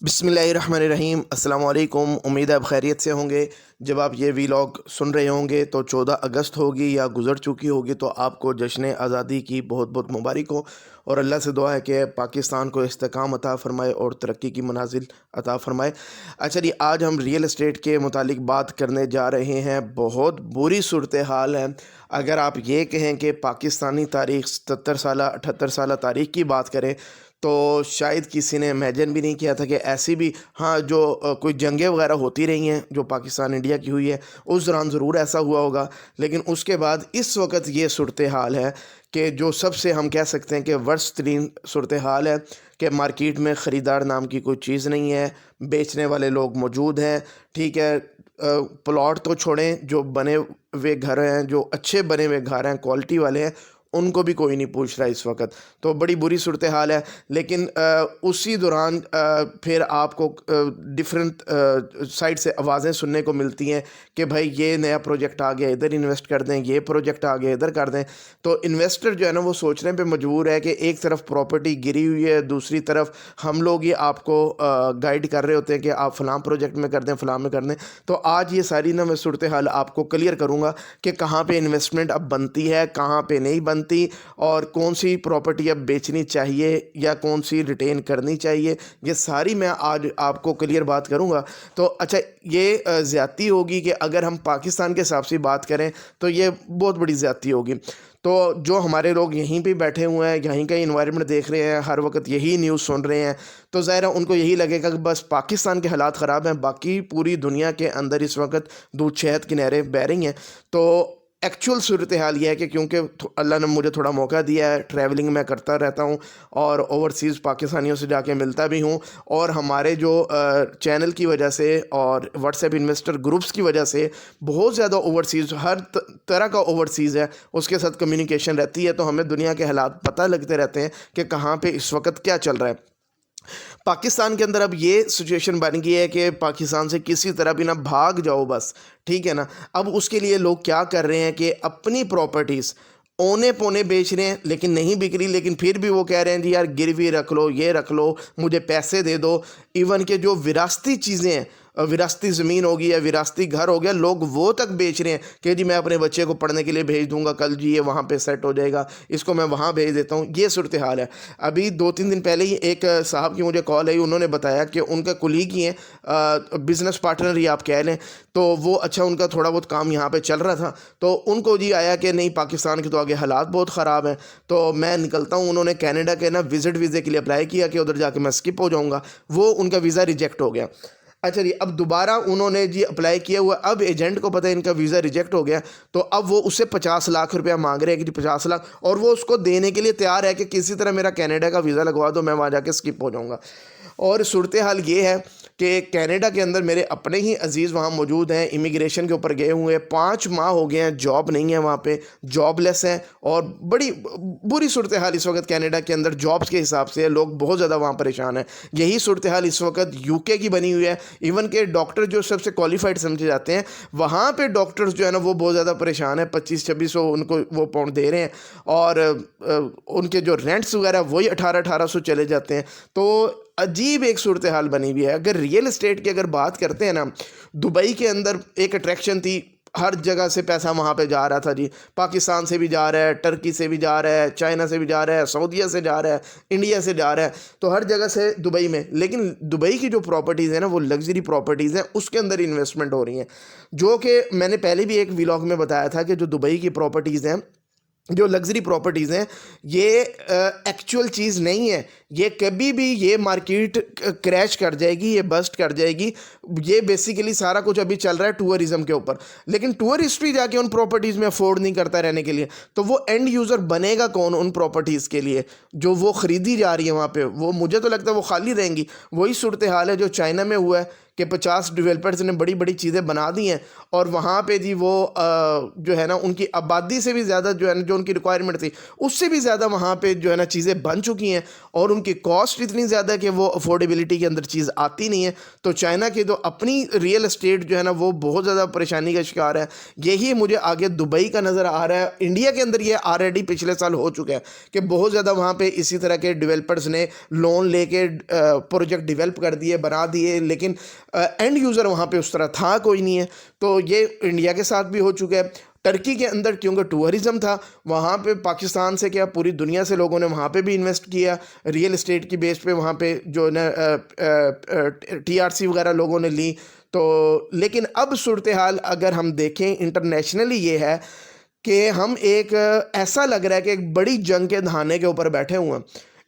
बिस्मिल्लाहिर्रहमानिर्रहीम। अस्सलाम वालेकुम। उम्मीद है आप खैरियत से होंगे। जब आप ये वीलॉग सुन रहे होंगे तो 14 अगस्त होगी या गुज़र चुकी होगी, तो आपको जश्न आज़ादी की बहुत बहुत मुबारक हो। और अल्लाह से दुआ है कि पाकिस्तान को इस्तेकाम अता फ़रमाए और तरक्की की मनाजिल अता फ़रमाए। अच्छा जी, आज हम रियल एस्टेट के मुतालिक बात करने जा रहे हैं। बहुत बुरी सूरत हाल है। अगर आप ये कहें कि पाकिस्तानी तारीख़ 77 साल 78 साल तारीख़ की बात करें, तो शायद किसी ने इमेजिन भी नहीं किया था कि ऐसी भी हाँ जो कोई जंगें वगैरह होती रही हैं जो पाकिस्तान इंडिया की हुई है, उस दौरान ज़रूर ऐसा हुआ होगा। लेकिन उसके बाद इस वक्त ये सूरत हाल है कि जो सबसे हम कह सकते हैं कि वर्स्ट तरीन सूरत हाल है कि मार्केट में ख़रीदार नाम की कोई चीज़ नहीं है, बेचने वाले लोग मौजूद हैं। ठीक है, प्लॉट तो छोड़ें, जो बने हुए घर हैं, जो अच्छे बने हुए घर हैं, क्वालिटी वाले हैं, उनको भी कोई नहीं पूछ रहा इस वक्त। तो बड़ी बुरी सूरत हाल है। लेकिन उसी दौरान फिर आपको डिफरेंट साइड से आवाज़ें सुनने को मिलती हैं कि भाई ये नया प्रोजेक्ट आ गया, इधर इन्वेस्ट कर दें, ये प्रोजेक्ट आ गया, इधर कर दें। तो इन्वेस्टर जो है ना, वो सोचने पे मजबूर है कि एक तरफ प्रॉपर्टी गिरी हुई है, दूसरी तरफ हम लोग ये आपको गाइड कर रहे होते हैं कि आप फ़लाँ प्रोजेक्ट में कर दें, फ़लाँ में कर दें। तो आज ये सारी ना मैं सूरत हाल आपको क्लियर करूँगा कि कहाँ पे इन्वेस्टमेंट अब बनती है, कहाँ पे नहीं बनती, और कौन सी प्रॉपर्टी अब बेचनी चाहिए या कौन सी रिटेन करनी चाहिए। ये सारी मैं आज आपको क्लियर बात करूंगा। तो अच्छा, ये ज़्यादती होगी कि अगर हम पाकिस्तान के हिसाब से बात करें तो ये बहुत बड़ी ज़्यादती होगी। तो जो हमारे लोग यहीं पे बैठे हुए हैं, यहीं का इन्वायरमेंट देख रहे हैं, हर वक्त यही न्यूज़ सुन रहे हैं, तो ज़ाहिर है उनको यही लगेगा कि बस पाकिस्तान के हालात ख़राब हैं, बाकी पूरी दुनिया के अंदर इस वक्त दूध शहद की नहरें बह रही हैं। तो एक्चुअल सूरत हाल ये है कि क्योंकि अल्लाह ने मुझे थोड़ा मौका दिया है, ट्रैवलिंग मैं करता रहता हूँ और ओवरसीज़ पाकिस्तानियों से जाके मिलता भी हूँ, और हमारे जो चैनल की वजह से और व्हाट्सएप इन्वेस्टर ग्रुप्स की वजह से बहुत ज़्यादा ओवरसीज़, हर तरह का ओवरसीज़ है, उसके साथ कम्युनिकेशन रहती है। तो हमें दुनिया के हालात पता लगते रहते हैं कि कहाँ पे इस वक्त क्या चल रहा है। पाकिस्तान के अंदर अब ये सिचुएशन बन गई है कि पाकिस्तान से किसी तरह भी ना भाग जाओ बस, ठीक है ना। अब उसके लिए लोग क्या कर रहे हैं कि अपनी प्रॉपर्टीज़ औने पौने बेच रहे हैं, लेकिन नहीं बिक रही, लेकिन फिर भी वो कह रहे हैं जी यार गिरवी रख लो, ये रख लो, मुझे पैसे दे दो। इवन के जो विरासती चीज़ें हैं, विरासती ज़मीन होगी या विरासती घर हो गया, लोग वो तक बेच रहे हैं कि जी मैं अपने बच्चे को पढ़ने के लिए भेज दूंगा, कल जी ये वहाँ पे सेट हो जाएगा, इसको मैं वहाँ भेज देता हूँ। ये सूरत हाल है। अभी 2-3 दिन पहले ही एक साहब की मुझे कॉल आई, उन्होंने बताया कि उनका कुलीग ही है, बिज़नेस पार्टनर ही आप कह लें। तो वो अच्छा, उनका थोड़ा बहुत काम यहाँ पे चल रहा था, तो उनको जी आया कि नहीं पाकिस्तान के तो आगे हालात बहुत ख़राब हैं, तो मैं निकलता हूँ। उन्होंने कनाडा के ना विज़िट वीज़े के लिए अप्लाई किया कि उधर जाके मैं स्किप हो जाऊँगा, वो उनका वीज़ा रिजेक्ट हो गया। अच्छा जी, अब दोबारा उन्होंने जी अप्लाई किया हुआ, अब एजेंट को पता है इनका वीज़ा रिजेक्ट हो गया, तो अब वो उससे 50 लाख रुपया मांग रहे हैं कि जी 50 लाख, और वो उसको देने के लिए तैयार है कि किसी तरह मेरा कनाडा का वीज़ा लगवा दो, मैं वहाँ जाके स्किप हो जाऊँगा। और सूरत हाल ये है कि कनाडा के अंदर मेरे अपने ही अजीज़ वहाँ मौजूद हैं, इमिग्रेशन के ऊपर गए हुए हैं, 5 माह हो गए हैं, जॉब नहीं है वहाँ पे, जॉबलेस हैं। और बड़ी बुरी सूरत हाल इस वक्त कनाडा के अंदर जॉब्स के हिसाब से है, लोग बहुत ज़्यादा वहाँ परेशान हैं। यही सूरत हाल इस वक्त यूके की बनी हुई है। इवन के डॉक्टर जो सबसे क्वालिफाइड समझे जाते हैं, वहाँ पे डॉक्टर्स जो है ना वो बहुत ज़्यादा परेशान है। 2500-2600 उनको वो पाउंड दे रहे हैं, और उनके जो रेंट्स वगैरह वही 1800-1800 चले जाते हैं। तो अजीब एक सूरत हाल बनी हुई है। अगर रियल इस्टेट की अगर बात करते हैं ना, दुबई के अंदर एक अट्रैक्शन थी, हर जगह से पैसा वहाँ पे जा रहा था जी। पाकिस्तान से भी जा रहा है, टर्की से भी जा रहा है, चाइना से भी जा रहा है, सऊदीया से जा रहा है, इंडिया से जा रहा है, तो हर जगह से दुबई में। लेकिन दुबई की जो प्रॉपर्टीज़ है ना, वो लग्जरी प्रॉपर्टीज़ हैं, उसके अंदर इन्वेस्टमेंट हो रही हैं। जो कि मैंने पहले भी एक व्लॉग में बताया था कि जो दुबई की प्रॉपर्टीज़ हैं, जो लग्जरी प्रॉपर्टीज़ हैं, ये एक्चुअल चीज़ नहीं है। ये कभी भी ये मार्केट क्रैश कर जाएगी, ये बस्ट कर जाएगी। ये बेसिकली सारा कुछ अभी चल रहा है टूरिज़्म के ऊपर, लेकिन टूरिस्ट भी जाके उन प्रॉपर्टीज़ में अफोर्ड नहीं करता रहने के लिए, तो वो एंड यूज़र बनेगा कौन उन प्रॉपर्टीज़ के लिए जो वो ख़रीदी जा रही है वहाँ पे? वो मुझे तो लगता है वो खाली रहेंगी। वही सूरत हाल है जो चाइना में हुआ है कि 50 डेवलपर्स ने बड़ी बड़ी चीज़ें बना दी हैं और वहाँ पे जी वो जो है ना उनकी आबादी से भी ज़्यादा जो है ना जो उनकी रिक्वायरमेंट थी उससे भी ज़्यादा वहाँ पे जो है ना चीज़ें बन चुकी हैं और उनकी कॉस्ट इतनी ज़्यादा कि वो अफोर्डेबिलिटी के अंदर चीज़ आती नहीं है। तो चाइना की जो अपनी रियल एस्टेट जो है ना वो बहुत ज़्यादा परेशानी का शिकार है। यही मुझे आगे दुबई का नज़र आ रहा है। इंडिया के अंदर ये ऑलरेडी पिछले साल हो चुका है कि बहुत ज़्यादा वहाँ पे इसी तरह के डेवलपर्स ने लोन लेके प्रोजेक्ट डेवलप कर दिए, बना दिए, लेकिन एंड यूज़र वहाँ पे उस तरह था कोई नहीं है। तो ये इंडिया के साथ भी हो चुका है। टर्की के अंदर क्योंकि टूरिज़्म था, वहाँ पे पाकिस्तान से क्या पूरी दुनिया से लोगों ने वहाँ पे भी इन्वेस्ट किया रियल एस्टेट की बेस पे, वहाँ पे जो ना टीआरसी वगैरह लोगों ने ली। तो लेकिन अब सूरत हाल अगर हम देखें इंटरनेशनली ये है कि हम एक ऐसा लग रहा है कि एक बड़ी जंग के दहाने के ऊपर बैठे हुए हैं।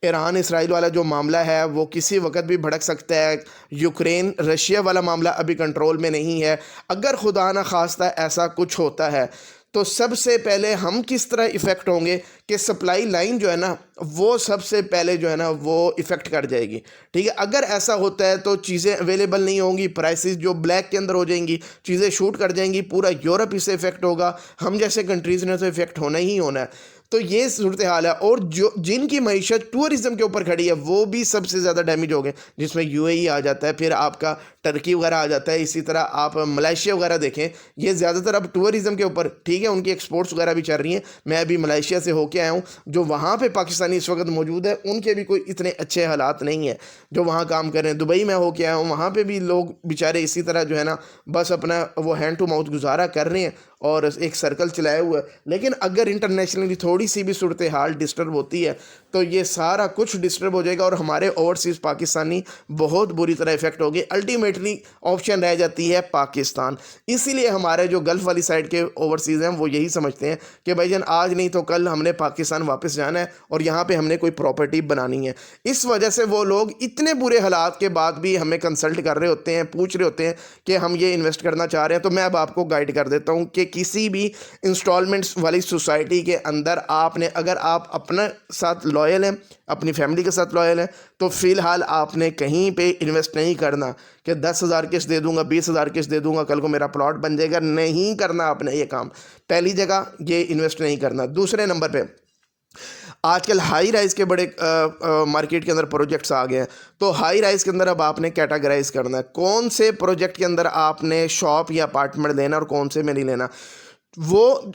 ईरान इसराइल वाला जो मामला है वो किसी वक्त भी भड़क सकता है। यूक्रेन रशिया वाला मामला अभी कंट्रोल में नहीं है। अगर खुदा न खास्ता ऐसा कुछ होता है तो सबसे पहले हम किस तरह इफ़ेक्ट होंगे कि सप्लाई लाइन जो है ना वो सबसे पहले जो है ना वो इफ़ेक्ट कर जाएगी। ठीक है, अगर ऐसा होता है तो चीज़ें अवेलेबल नहीं होंगी, प्राइसेस जो ब्लैक के अंदर हो जाएंगी, चीज़ें शूट कर जाएंगी, पूरा यूरोप इससे इफ़ेक्ट होगा, हम जैसे कंट्रीज़ ने तो इफ़ेक्ट होना ही होना है। तो ये सूरत हाल है। और जो जिनकी मईशत टूरिज़्म के ऊपर खड़ी है वो भी सबसे ज़्यादा डैमेज हो गए, जिसमें यूएई आ जाता है, फिर आपका टर्की वगैरह आ जाता है, इसी तरह आप मलेशिया वगैरह देखें, ये ज़्यादातर अब टूरिज़्म के ऊपर, ठीक है, उनकी एक्सपोर्ट्स वगैरह भी चल रही हैं। मैं अभी मलेशिया से होके आया हूँ, जो वहाँ पे पाकिस्तानी इस वक्त मौजूद है उनके भी कोई इतने अच्छे हालात नहीं है जो वहाँ काम कर रहे हैं। दुबई में होके आया हूँ, वहाँ पे भी लोग बेचारे इसी तरह जो है ना बस अपना वो हैंड टू माउथ गुजारा कर रहे हैं और एक सर्कल चलाए हुआ है। लेकिन अगर इंटरनेशनली थोड़ी सी भी सूरत हाल डिस्टर्ब होती है तो ये सारा कुछ डिस्टर्ब हो जाएगा और हमारे ओवरसीज़ पाकिस्तानी बहुत बुरी तरह इफ़ेक्ट होगी। अल्टीमेटली ऑप्शन रह जाती है पाकिस्तान। इसीलिए हमारे जो गल्फ़ वाली साइड के ओवरसीज़ हैं वो यही समझते हैं कि भाईजान आज नहीं तो कल हमने पाकिस्तान वापस जाना है और यहाँ पे हमने कोई प्रॉपर्टी बनानी है। इस वजह से वो लोग इतने बुरे हालात के बाद भी हमें कंसल्ट कर रहे होते हैं, पूछ रहे होते हैं कि हम ये इन्वेस्ट करना चाह रहे हैं। तो मैं अब आपको गाइड कर देता हूँ कि किसी भी इंस्टॉलमेंट्स वाली सोसाइटी के अंदर आपने, अगर आप अपने साथ लॉयल हैं, अपनी फैमिली के साथ लॉयल हैं, तो फ़िलहाल आपने कहीं पे इन्वेस्ट नहीं करना कि 10,000 किस्त दे दूंगा, 20,000 किस्त दे दूंगा, कल को मेरा प्लॉट बन जाएगा। नहीं करना आपने ये काम। पहली जगह ये इन्वेस्ट नहीं करना। दूसरे नंबर पे आजकल हाई राइज़ के बड़े मार्केट के अंदर प्रोजेक्ट्स आ गए हैं। तो हाई राइज़ के अंदर अब आपने कैटेगराइज करना है कौन से प्रोजेक्ट के अंदर आपने शॉप या अपार्टमेंट लेना और कौन से में नहीं लेना। वो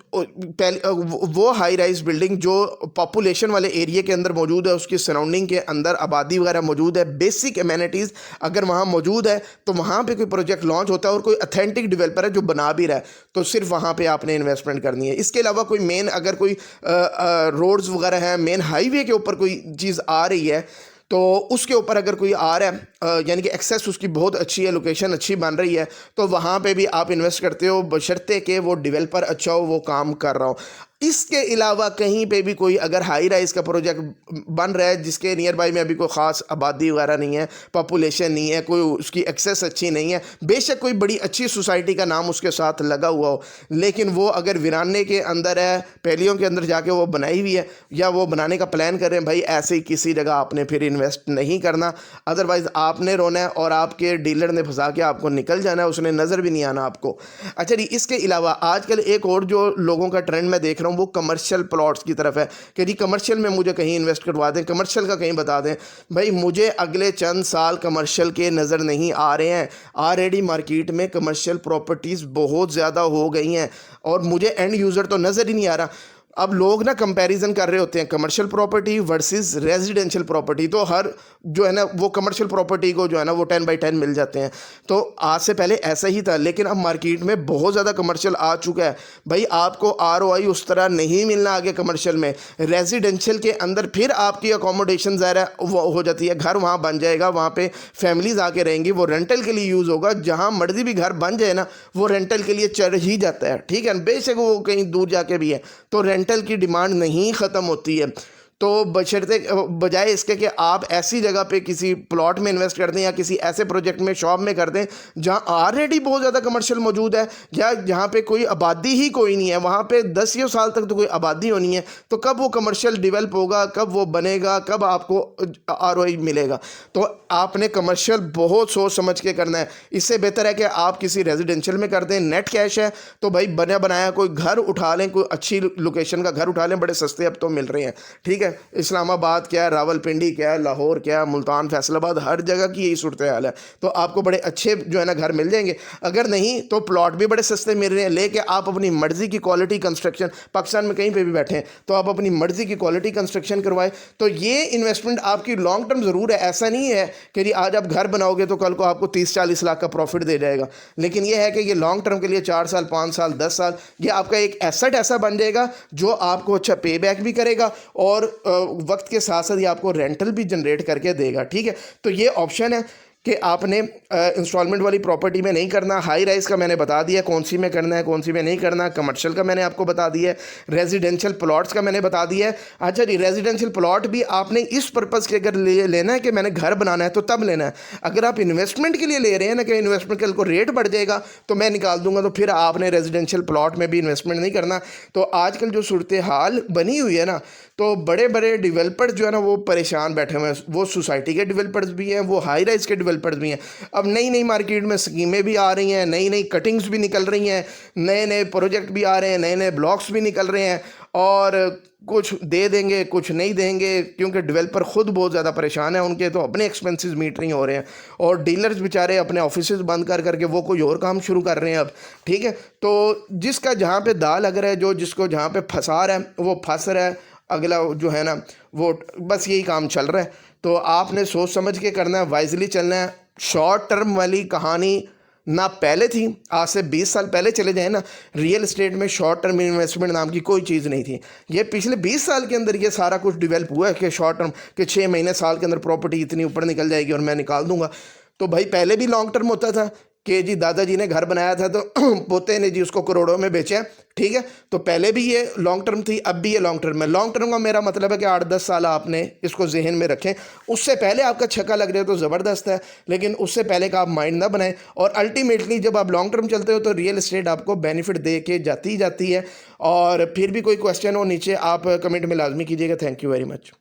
हाई राइज बिल्डिंग जो पॉपुलेशन वाले एरिया के अंदर मौजूद है, उसकी सराउंडिंग के अंदर आबादी वगैरह मौजूद है, बेसिक एमेनिटीज़ अगर वहाँ मौजूद है तो वहाँ पे कोई प्रोजेक्ट लॉन्च होता है और कोई अथेंटिक डेवलपर है जो बना भी रहा है तो सिर्फ वहाँ पे आपने इन्वेस्टमेंट करनी है। इसके अलावा कोई मेन अगर कोई रोड्स वगैरह है, मेन हाईवे के ऊपर कोई चीज़ आ रही है तो उसके ऊपर अगर कोई आ रहा है यानी कि एक्सेस उसकी बहुत अच्छी है, लोकेशन अच्छी बन रही है, तो वहाँ पे भी आप इन्वेस्ट करते हो बशर्ते कि वो डेवलपर अच्छा हो, वो काम कर रहा हो। इसके अलावा कहीं पे भी कोई अगर हाई राइज का प्रोजेक्ट बन रहा है जिसके नियर बाई में अभी कोई ख़ास आबादी वगैरह नहीं है, पॉपुलेशन नहीं है, कोई उसकी एक्सेस अच्छी नहीं है, बेशक कोई बड़ी अच्छी सोसाइटी का नाम उसके साथ लगा हुआ हो, लेकिन वो अगर वीराने के अंदर है, पहलियों के अंदर जाके वो बनाई हुई है या वो बनाने का प्लान कर रहे हैं, भाई ऐसे ही किसी जगह आपने फिर इन्वेस्ट नहीं करना। अदरवाइज़ आपने रोना है और आपके डीलर ने फंसा के आपको निकल जाना है, उसने नज़र भी नहीं आना आपको। अच्छा जी, इसके अलावा आजकल एक और जो लोगों का ट्रेंड मैं देख रहा हूँ वो कमर्शियल प्लॉट्स की तरफ है कि जी कमर्शियल में मुझे कहीं इन्वेस्ट करवा दें, कमर्शियल का कहीं बता दें। भाई मुझे अगले चंद साल कमर्शियल के नज़र नहीं आ रहे हैं। ऑलरेडी मार्केट में कमर्शियल प्रॉपर्टीज़ बहुत ज़्यादा हो गई हैं और मुझे एंड यूज़र तो नज़र ही नहीं आ रहा। अब लोग ना कंपैरिजन कर रहे होते हैं commercial property versus residential property, तो हर जो है ना वो कमर्शियल प्रॉपर्टी को जो है ना वो 10/10 मिल जाते हैं। तो आज से पहले ऐसा ही था, लेकिन अब मार्केट में बहुत ज़्यादा कमर्शियल आ चुका है। भाई आपको ROI उस तरह नहीं मिलना आगे कमर्शियल में। रेजिडेंशियल के अंदर फिर आपकी अकोमोडेशन ज़्यादा वो हो जाती है, घर वहाँ बन जाएगा, वहाँ पे फैमिलीज आके रहेंगी, वो रेंटल के लिए यूज़ होगा। जहाँ मर्जी भी घर बन जाए ना वो रेंटल के लिए चल ही जाता है, ठीक है, बेशक वो कहीं दूर जाके भी है, तो रेंटल की डिमांड नहीं ख़त्म होती है। तो बशर्ते बजाय इसके कि आप ऐसी जगह पे किसी प्लॉट में इन्वेस्ट कर दें या किसी ऐसे प्रोजेक्ट में, शॉप में कर दें जहां ऑलरेडी बहुत ज़्यादा कमर्शियल मौजूद है या जहां पे कोई आबादी ही कोई नहीं है, वहां पे 10 साल तक तो कोई आबादी होनी है, तो कब वो कमर्शियल डेवलप होगा, कब वो बनेगा, कब आपको आरओआई मिलेगा। तो आपने कमर्शियल बहुत सोच समझ के करना है। इससे बेहतर है कि आप किसी रेजिडेंशियल में कर दें, नेट कैश है तो भाई बना बनाया कोई घर उठा लें, कोई अच्छी लोकेशन का घर उठा लें, बड़े सस्ते अब तो मिल रहे हैं, ठीक है। इस्लामाबाद क्या है, रावलपिंडी क्या है, लाहौर क्या है, मुल्तान, फैसलाबाद, हर जगह की यही सूरत हाल है। तो आपको बड़े अच्छे जो है ना घर मिल जाएंगे। अगर नहीं तो प्लॉट भी बड़े सस्ते मिल रहे हैं, लेके आप अपनी मर्जी की क्वालिटी कंस्ट्रक्शन, पाकिस्तान में कहीं पे भी बैठे हैं तो आप अपनी मर्जी की क्वालिटी कंस्ट्रक्शन करवाए। तो ये इन्वेस्टमेंट आपकी लॉन्ग टर्म ज़रूर है, ऐसा नहीं है कि आज आप घर बनाओगे तो कल को आपको 30-40 लाख का प्रॉफिट दे जाएगा, लेकिन ये है कि ये लॉन्ग टर्म के लिए 4 साल, 5 साल, 10 साल ये आपका एक एसेट ऐसा बन जाएगा जो आपको अच्छा पे बैक भी करेगा और वक्त के साथ साथ ये आपको रेंटल भी जनरेट करके देगा, ठीक है। तो ये ऑप्शन है कि आपने इंस्टॉलमेंट वाली प्रॉपर्टी में नहीं करना। हाई राइज का मैंने बता दिया कौन सी में करना है, कौन सी में नहीं करना। कमर्शियल का मैंने आपको बता दिया है। रेजिडेंशियल प्लॉट्स का मैंने बता दिया है। अच्छा जी, रेजिडेंशियल प्लॉट भी आपने इस पर्पज़ के अगर लेना है कि मैंने घर बनाना है तो तब लेना है। अगर आप इन्वेस्टमेंट के लिए ले रहे हैं ना कि इन्वेस्टमेंट कल को रेट बढ़ जाएगा तो मैं निकाल दूंगा, तो फिर आपने रेजिडेंशियल प्लॉट में भी इन्वेस्टमेंट नहीं करना। तो आजकल जो सूरत हाल बनी हुई है ना, तो बड़े बड़े डेवलपर्स जो है ना वो परेशान बैठे हुए हैं। वो सोसाइटी के डेवलपर्स भी हैं, वो हाई राइज के डेवलपर्स भी हैं। अब नई नई मार्केट में स्कीमें भी आ रही हैं, नई नई कटिंग्स भी निकल रही हैं, नए नए प्रोजेक्ट भी आ रहे हैं, नए नए ब्लॉक्स भी निकल रहे हैं और कुछ दे देंगे कुछ नहीं देंगे, क्योंकि डेवलपर ख़ुद बहुत ज़्यादा परेशान है, उनके तो अपने एक्सपेंसेस मीट नहीं हो रहे हैं और डीलर्स बेचारे अपने ऑफिसेज बंद कर करके वो कोई और काम शुरू कर रहे हैं अब, ठीक है। तो जिसका जहाँ पे दाल लग रहा है, जो जिसको जहाँ पे फंसा रहा है वो फंस रहा है, अगला जो है ना वो बस यही काम चल रहा है। तो आपने सोच समझ के करना है, वाइजली चलना है। शॉर्ट टर्म वाली कहानी ना पहले थी, आज से 20 साल पहले चले जाए ना, रियल एस्टेट में शॉर्ट टर्म इन्वेस्टमेंट नाम की कोई चीज़ नहीं थी। ये पिछले 20 साल के अंदर ये सारा कुछ डेवलप हुआ है कि शॉर्ट टर्म के 6 महीने साल के अंदर प्रॉपर्टी इतनी ऊपर निकल जाएगी और मैं निकाल दूंगा। तो भाई पहले भी लॉन्ग टर्म होता था कि जी दादाजी ने घर बनाया था तो पोते ने जी उसको करोड़ों में बेचा, ठीक है। तो पहले भी ये लॉन्ग टर्म थी, अब भी ये लॉन्ग टर्म है। लॉन्ग टर्म का मेरा मतलब है कि 8-10 साल आपने इसको जहन में रखें। उससे पहले आपका छक्का लग रहा है तो ज़बरदस्त है, लेकिन उससे पहले का आप माइंड ना बनाएं। और अल्टीमेटली जब आप लॉन्ग टर्म चलते हो तो रियल एस्टेट आपको बेनिफिट दे के जाती है। और फिर भी कोई क्वेश्चन हो नीचे आप कमेंट में लाजमी कीजिएगा। Thank you very much.